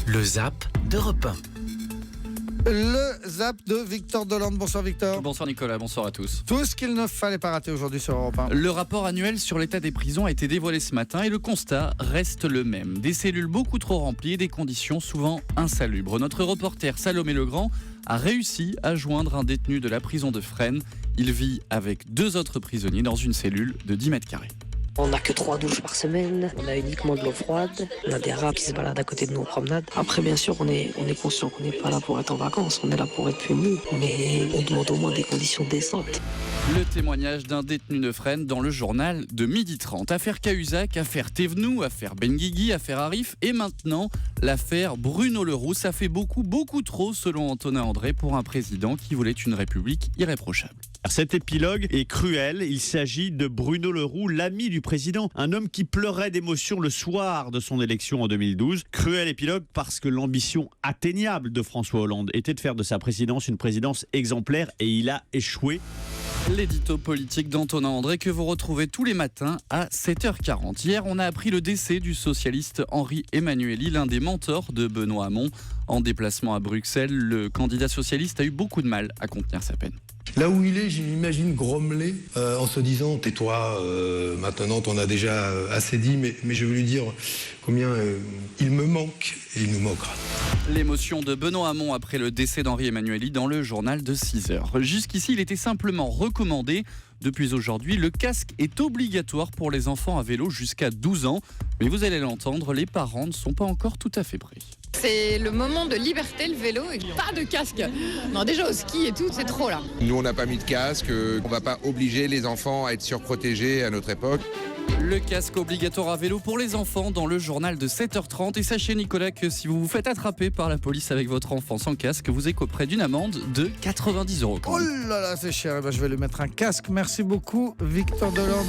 Le Zap d'Europe 1. Le Zap de Victor Delande. Bonsoir Victor. Bonsoir Nicolas, bonsoir à tous. Tout ce qu'il ne fallait pas rater aujourd'hui sur Europe 1. Le rapport annuel sur l'état des prisons a été dévoilé ce matin et le constat reste le même. Des cellules beaucoup trop remplies et des conditions souvent insalubres. Notre reporter Salomé Legrand a réussi à joindre un détenu de la prison de Fresnes. Il vit avec 2 autres prisonniers dans une cellule de 10 mètres carrés. On n'a que 3 douches par semaine, on a uniquement de l'eau froide, on a des rats qui se baladent à côté de nous en promenade. Après, bien sûr, on est conscient qu'on n'est pas là pour être en vacances, on est là pour être puni, mais on demande au moins des conditions décentes. Le témoignage d'un détenu de Fresnes dans le journal de 12h30. Affaire Cahuzac, affaire Thévenoud, affaire Benguigui, affaire Arif et maintenant l'affaire Bruno Le Roux. Ça fait beaucoup trop selon Antonin André pour un président qui voulait une république irréprochable. Cet épilogue est cruel. Il s'agit de Bruno Le Roux, l'ami du président, un homme qui pleurait d'émotion le soir de son élection en 2012. Cruel épilogue parce que l'ambition atteignable de François Hollande était de faire de sa présidence une présidence exemplaire et il a échoué. L'édito politique d'Antonin André que vous retrouvez tous les matins à 7h40. Hier, on a appris le décès du socialiste Henri Emmanuelli, l'un des mentors de Benoît Hamon. En déplacement à Bruxelles, le candidat socialiste a eu beaucoup de mal à contenir sa peine. Là où il est, je m'imagine grommeler en se disant « tais-toi, maintenant t'en as déjà assez dit », mais je veux lui dire combien il me manque et il nous manquera. L'émotion de Benoît Hamon après le décès d'Henri Emmanuelli dans le journal de 6h. Jusqu'ici, il était simplement recommandé. Depuis aujourd'hui, le casque est obligatoire pour les enfants à vélo jusqu'à 12 ans. Mais vous allez l'entendre, les parents ne sont pas encore tout à fait prêts. C'est le moment de liberté, le vélo, et pas de casque. Non, déjà au ski et tout, c'est trop là. Nous, on n'a pas mis de casque, on ne va pas obliger les enfants à être surprotégés à notre époque. Le casque obligatoire à vélo pour les enfants dans le journal de 7h30. Et sachez Nicolas que si vous vous faites attraper par la police avec votre enfant sans casque, vous écoperez d'une amende de 90 €. Oh là là, c'est cher. Eh ben, je vais lui mettre un casque. Merci beaucoup Victor Delande.